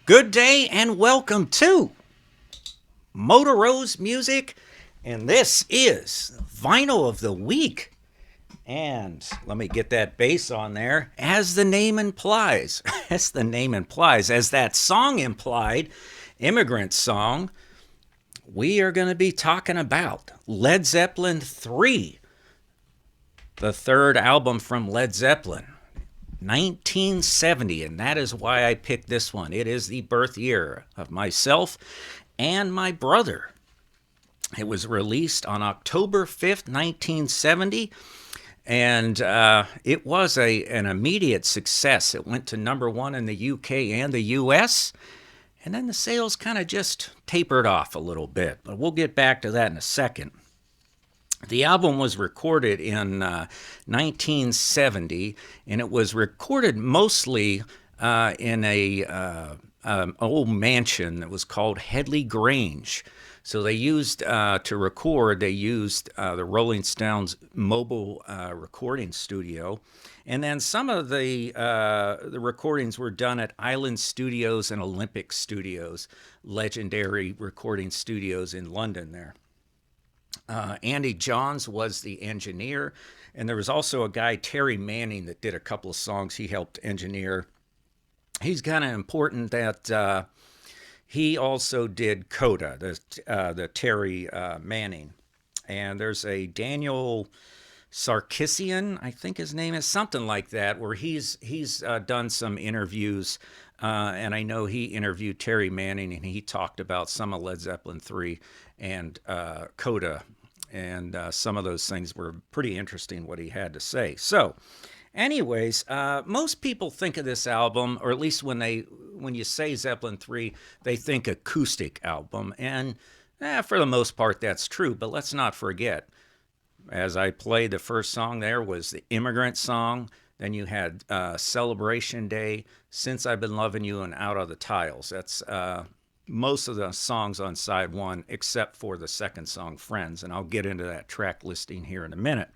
Good day and welcome to Motor Rose Music, and this is Vinyl of the Week. And let me get that bass on there. As the name implies, as that song implied, Immigrant Song, we are going to be talking about Led Zeppelin III, the third album from Led Zeppelin. 1970, and that is why I picked this one. It is the birth year of myself and my brother. It was released on October 5th, 1970, and it was an immediate success. It went to number one in the UK and the US, and then the sales kind of just tapered off a little bit, but we'll get back to that in a second. The album was recorded in 1970, and it was recorded mostly in an old mansion that was called Headley Grange. So they used, to record, they used the Rolling Stones mobile recording studio. And then some of the recordings were done at Island Studios and Olympic Studios, legendary recording studios in London there. Andy Johns was the engineer, and there was also a guy, Terry Manning, that did a couple of songs he helped engineer. He's kind of important that he also did Coda, the Terry Manning. And there's a Daniel Sarkissian, I think his name is, something like that, where he's done some interviews, and I know he interviewed Terry Manning, and he talked about some of Led Zeppelin III and Coda, and some of those things were pretty interesting what he had to say. So, anyways, most people think of this album, or at least when you say Zeppelin III, they think acoustic album, and for the most part that's true. But let's not forget, as I played, the first song there was the Immigrant Song. Then you had Celebration Day, Since I've Been Loving You, and Out of the Tiles. That's most of the songs on side one, except for the second song, Friends. And I'll get into that track listing here in a minute.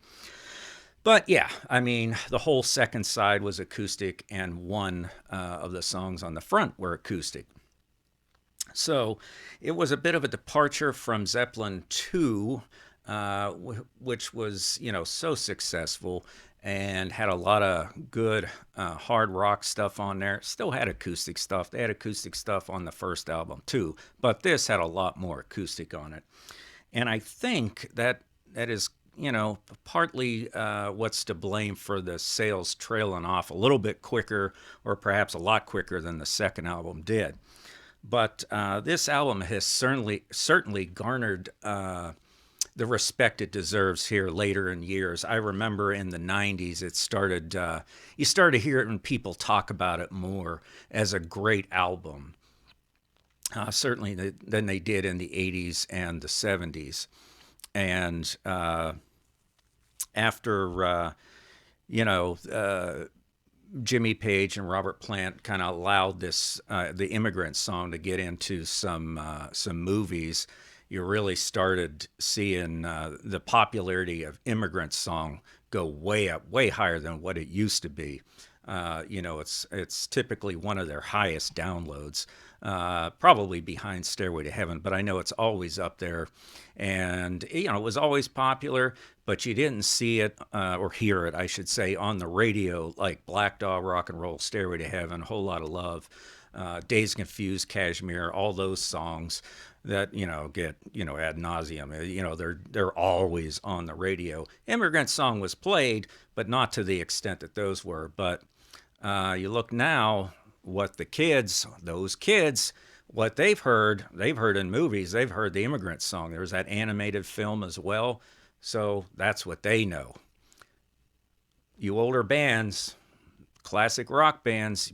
But yeah, I mean, the whole second side was acoustic, and one of the songs on the front were acoustic. So it was a bit of a departure from Zeppelin II, which was, so successful and had a lot of good hard rock stuff on there. Still had acoustic stuff. They had acoustic stuff on the first album too, but this had a lot more acoustic on it. And I think that is, partly what's to blame for the sales trailing off a little bit quicker, or perhaps a lot quicker than the second album did. But this album has certainly garnered the respect it deserves here later in years. I remember in the 90s, it started, you started hearing people talk about it more as a great album, certainly than they did in the 80s and the 70s. And after, Jimmy Page and Robert Plant kind of allowed this, the Immigrant Song, to get into some movies, you really started seeing the popularity of Immigrant Song go way up, way higher than what it used to be. It's typically one of their highest downloads, probably behind Stairway to Heaven, but I know it's always up there. And, it was always popular, but you didn't see it, or hear it, I should say, on the radio, like Black Dog Rock and Roll, Stairway to Heaven, Whole Lot of Love, Dazed and Confused, Kashmir, all those songs that get ad nauseum. They're always on the radio. Immigrant Song was played, but not to the extent that those were. But you look now, what those kids, what they've heard in movies. They've heard the Immigrant Song. There's that animated film as well, so that's what they know. You older bands, classic rock bands,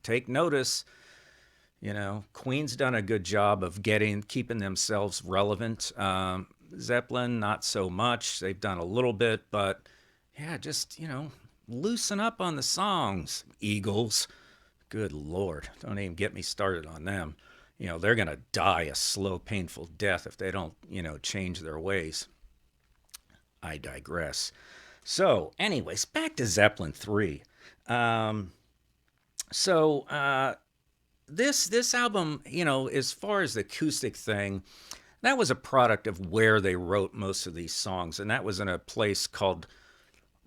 take notice. Queen's done a good job of keeping themselves relevant. Zeppelin, not so much. They've done a little bit, but yeah, just, loosen up on the songs. Eagles, good Lord, don't even get me started on them. They're going to die a slow, painful death if they don't, change their ways. I digress. So, anyways, back to Zeppelin III. This album, as far as the acoustic thing, that was a product of where they wrote most of these songs, and that was in a place called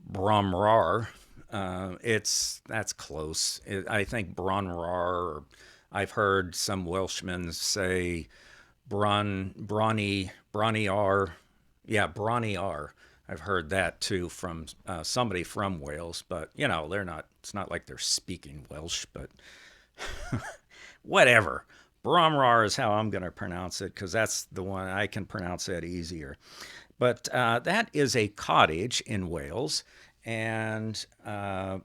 Bron-Yr-Aur. It's that's close. I think Bron-Yr-Aur. I've heard some Welshmen say Bron-Yr-Aur. Yeah, Bron-Yr-Aur. I've heard that too from somebody from Wales, but they're not. It's not like they're speaking Welsh, but whatever. Bron-Yr-Aur is how I'm going to pronounce it because that's the one I can pronounce that easier. But that is a cottage in Wales, and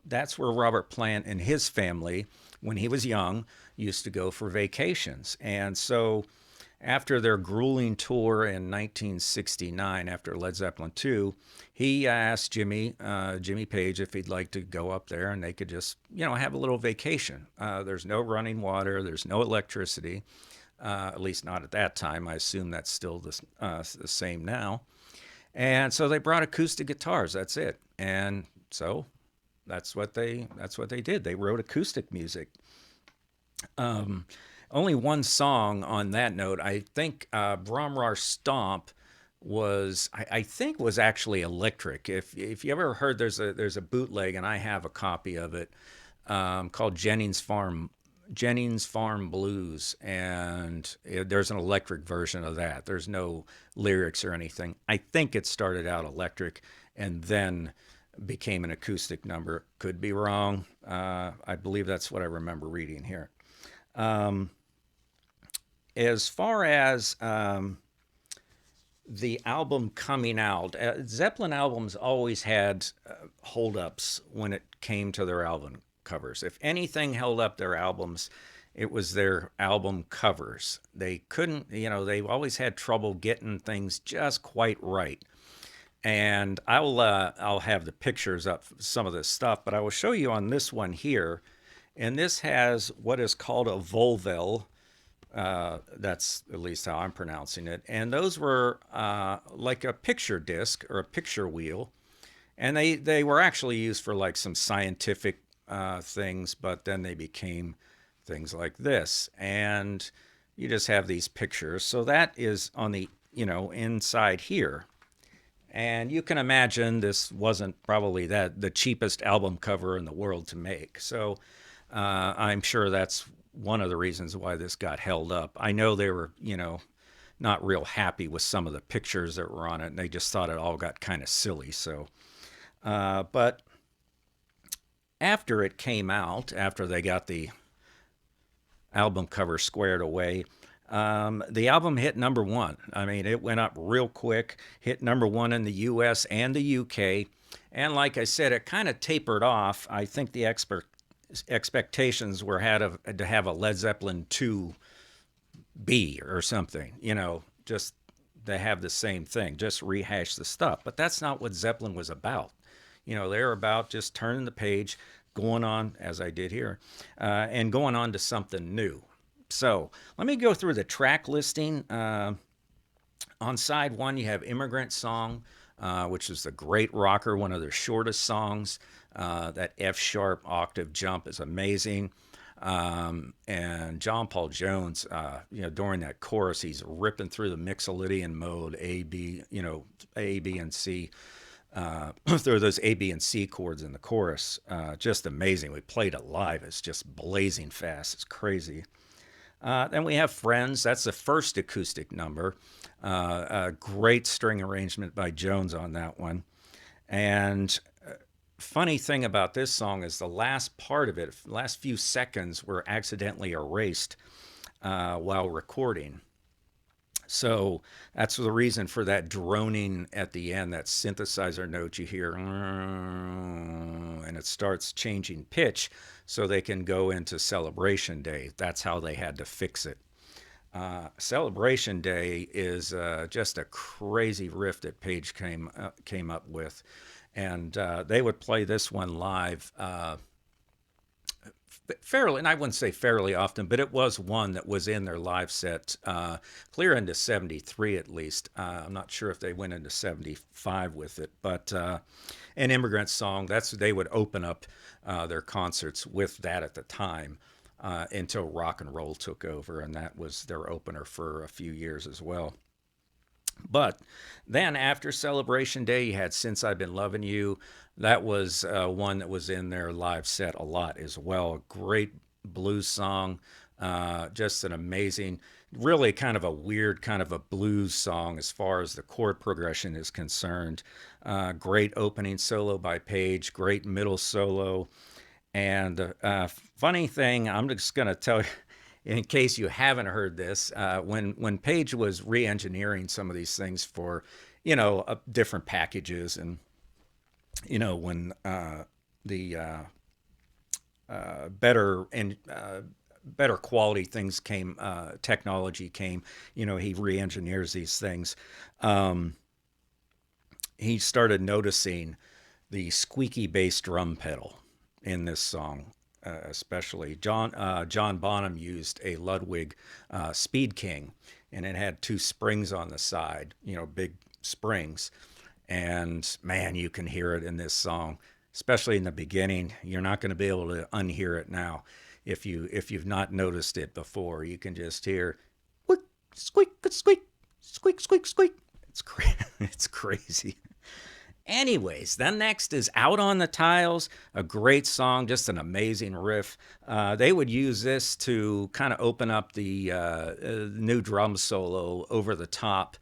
that's where Robert Plant and his family, when he was young, used to go for vacations. And so after their grueling tour in 1969, after Led Zeppelin II, he asked Jimmy Page, if he'd like to go up there and they could just, have a little vacation. There's no running water, there's no electricity, at least not at that time. I assume that's still the same now. And so they brought acoustic guitars. That's it. And so that's what they did. They wrote acoustic music. Um, Only one song on that note. I think Bron-Y-Aur Stomp I think was actually electric. If you ever heard, there's a bootleg, and I have a copy of it, called Jennings Farm Blues, and there's an electric version of that. There's no lyrics or anything. I think it started out electric and then became an acoustic number. Could be wrong. I believe that's what I remember reading here. Um, as far as the album coming out, Zeppelin albums always had holdups when it came to their album covers. If anything held up their albums, it was their album covers. They couldn't, they always had trouble getting things just quite right. And I'll have the pictures up for some of this stuff, but I will show you on this one here. And this has what is called a volvel. That's at least how I'm pronouncing it. And those were like a picture disc or a picture wheel. And they were actually used for like some scientific things, but then they became things like this. And you just have these pictures. So that is on the, inside here. And you can imagine this wasn't probably the cheapest album cover in the world to make. So I'm sure that's one of the reasons why this got held up. I know they were, not real happy with some of the pictures that were on it, and they just thought it all got kind of silly. So, but after it came out, after they got the album cover squared away, the album hit number one. I mean, it went up real quick, hit number one in the US and the UK. And like I said, it kind of tapered off. I think the expectations were to have a Led Zeppelin II B or something, just to have the same thing, just rehash the stuff. But that's not what Zeppelin was about. They're about just turning the page, going on, as I did here, and going on to something new. So let me go through the track listing. On side one, you have Immigrant Song, which is the great rocker, one of their shortest songs. That F sharp octave jump is amazing. And John Paul Jones, during that chorus, he's ripping through the Mixolydian mode, A, B, A, B, and C. Through those A, B, and C chords in the chorus. Just amazing. We played it live. It's just blazing fast. It's crazy. Then we have Friends. That's the first acoustic number. A great string arrangement by Jones on that one. And funny thing about this song is the last part of it, last few seconds, were accidentally erased while recording. So that's the reason for that droning at the end, that synthesizer note you hear, and it starts changing pitch so they can go into Celebration Day. That's how they had to fix it. Celebration Day is just a crazy riff that Page came up with, and they would play this one live fairly, and I wouldn't say fairly often, but it was one that was in their live set clear into 73 at least. I'm not sure if they went into 75 with it, but an Immigrant Song, they would open up their concerts with that at the time. until rock and roll took over, and that was their opener for a few years as well. But then after Celebration Day, you had Since I've Been Loving You. That was one that was in their live set a lot as well. A great blues song. Just an amazing, really kind of a weird kind of a blues song as far as the chord progression is concerned. Great opening solo by Page, great middle solo. And funny thing, I'm just going to tell you, in case you haven't heard this, when Page was re-engineering some of these things for, different packages, and when the better and better quality things came, technology came, he re-engineers these things. He started noticing the squeaky bass drum pedal in this song, especially. John Bonham used a Ludwig Speed King, and it had two springs on the side, big springs. And man, you can hear it in this song, especially in the beginning. You're not going to be able to unhear it now. If you've not noticed it before, you can just hear squeak, squeak, squeak, squeak, squeak, squeak. It's crazy. Anyways, then next is Out on the Tiles, a great song, just an amazing riff. They would use this to kind of open up the new drum solo over the top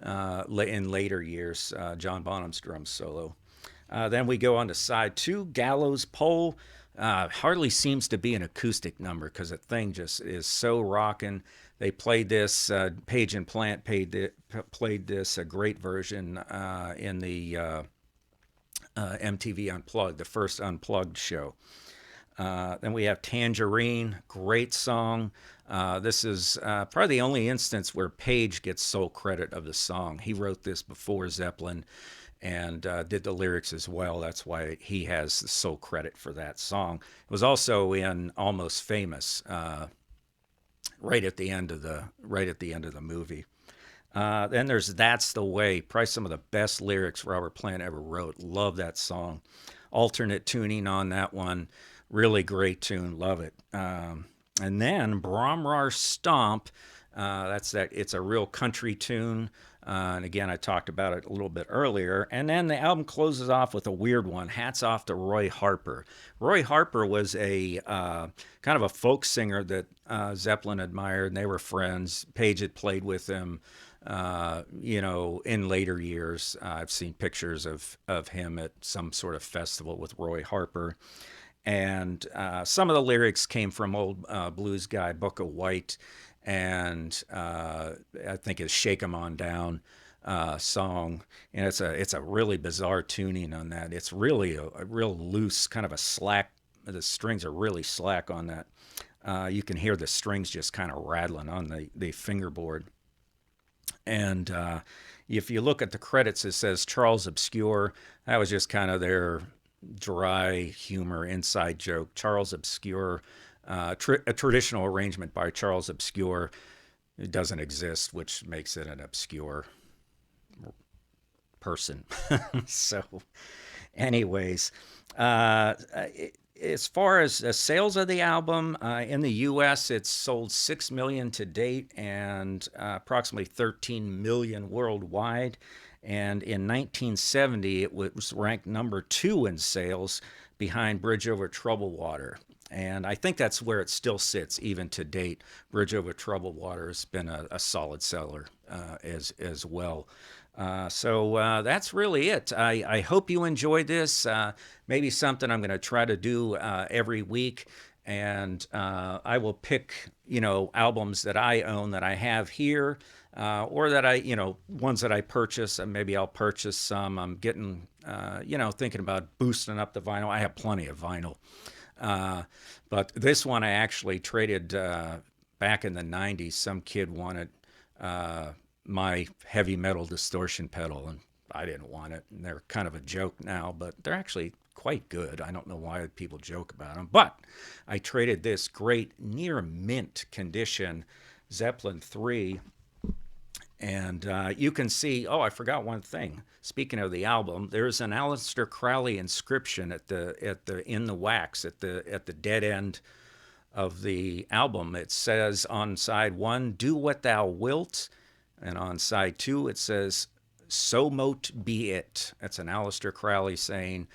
in later years, John Bonham's drum solo. Then we go on to side two, Gallows Pole. Hardly seems to be an acoustic number because the thing just is so rocking. They played this, Page and Plant played this, a great version in the MTV Unplugged, the first Unplugged show. Then we have Tangerine, great song. This is probably the only instance where Page gets sole credit of the song. He wrote this before Zeppelin and did the lyrics as well. That's why he has the sole credit for that song. It was also in Almost Famous, right at the end of the movie. Then there's That's the Way, probably some of the best lyrics Robert Plant ever wrote. Love that song. Alternate tuning on that one. Really great tune. Love it. And then Bron-Y-Aur Stomp. It's a real country tune. And again, I talked about it a little bit earlier. And then the album closes off with a weird one. Hats off to Roy Harper. Roy Harper was a kind of a folk singer that Zeppelin admired, and they were friends. Page had played with him, in later years. I've seen pictures of him at some sort of festival with Roy Harper. And some of the lyrics came from old blues guy Booker White, and I think it's "Shake 'Em On Down" song, and it's a really bizarre tuning on that. It's really a real loose kind of a slack. The strings are really slack on that. You can hear the strings just kind of rattling on the fingerboard. And if you look at the credits, it says Charles Obscure. That was just kind of their dry humor inside joke. Charles Obscure. A traditional arrangement by Charles Obscure. It doesn't exist, which makes it an obscure person. So, anyways, as far as the sales of the album, in the U.S., it's sold 6 million to date and approximately 13 million worldwide. And in 1970, it was ranked number 2 in sales behind Bridge Over Troubled Water. And I think that's where it still sits, even to date. Bridge Over Troubled Water has been a solid seller as well. So that's really it. I hope you enjoyed this. Maybe something I'm going to try to do every week. And I will pick, albums that I own that I have here, or that ones that I purchase. And maybe I'll purchase some. I'm getting, thinking about boosting up the vinyl. I have plenty of vinyl. But this one I actually traded back in the 90s. Some kid wanted my heavy metal distortion pedal, and I didn't want it. And they're kind of a joke now, but they're actually quite good. I don't know why people joke about them. But I traded this great near mint condition Zeppelin III. And you can see, I forgot one thing. Speaking of the album, there's an Aleister Crowley inscription in the wax at the dead end of the album. It says on side 1, "Do what thou wilt," and on side 2 it says, "So mote be it." That's an Aleister Crowley saying,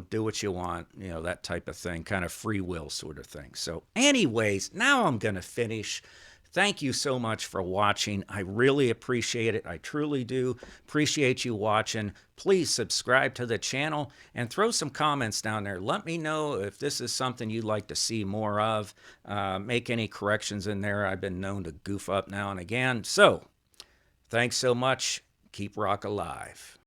do what you want, that type of thing, kind of free will sort of thing. So, anyways, now I'm going to finish. Thank you so much for watching. I really appreciate it. I truly do appreciate you watching. Please subscribe to the channel and throw some comments down there. Let me know if this is something you'd like to see more of. Make any corrections in there. I've been known to goof up now and again. So, thanks so much. Keep rock alive.